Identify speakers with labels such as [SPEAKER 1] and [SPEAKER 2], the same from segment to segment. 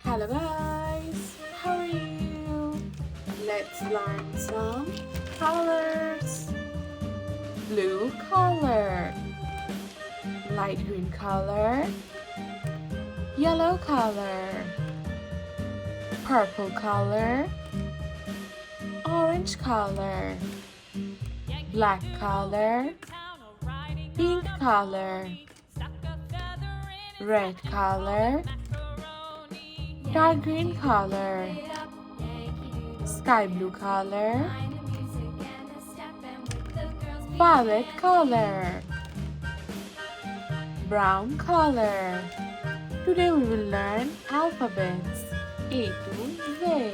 [SPEAKER 1] Hello guys, how are you? Let's learn some colors. Blue color, light green color, yellow color, purple color, orange color, black color, pink color, red color, dark green color, sky blue color, violet color, brown color. Today we will learn alphabets A to Z.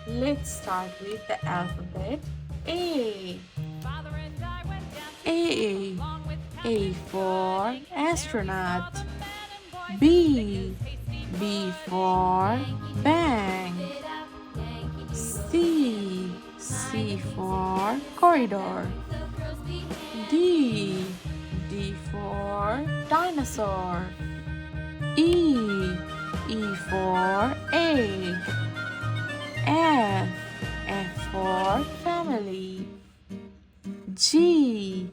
[SPEAKER 1] Let's start with the alphabet A. A for astronaut. B for bang. C for corridor. D for dinosaur. E for egg. F for family. G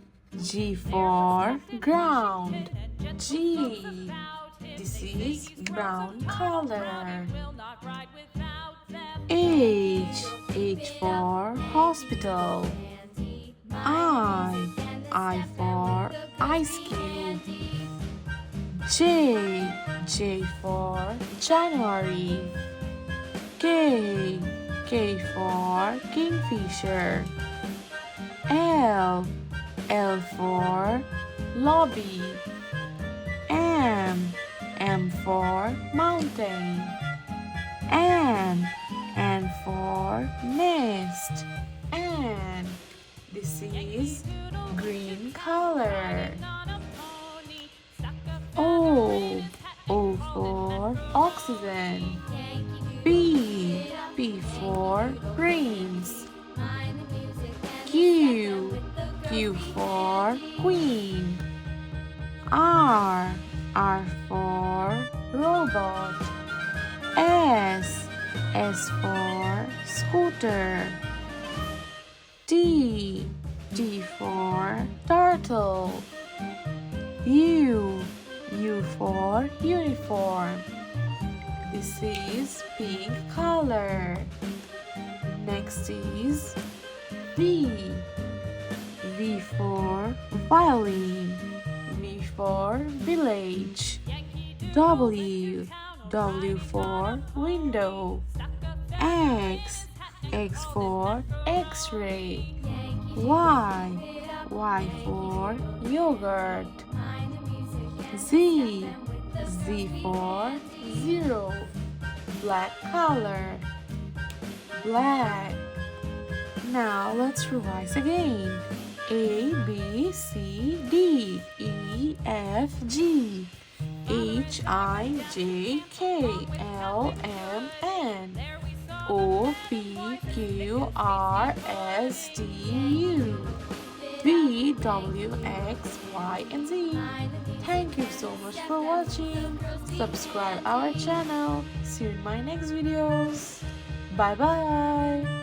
[SPEAKER 1] for ground. This is brown color. H for hospital. I for ice cube. J for January. K for kingfisher. L for lobby. M for mountain. N for nest. And this is green color. O for oxygen. P for prince. Q for queen. R for robot. S for scooter. T for turtle. U for uniform. This is pink color. Next is V for violin. V for village. W for window. X for X-ray. Y for yogurt. Z for zero. Black color. Black. Now let's revise again. A, B, C, D, E, F, G, H, I, J, K, L, M, N, O, P, Q, R, S, T, U, V, W, X, Y, and Z. Thank you so much for watching. Subscribe our channel. See you in my next videos. Bye bye.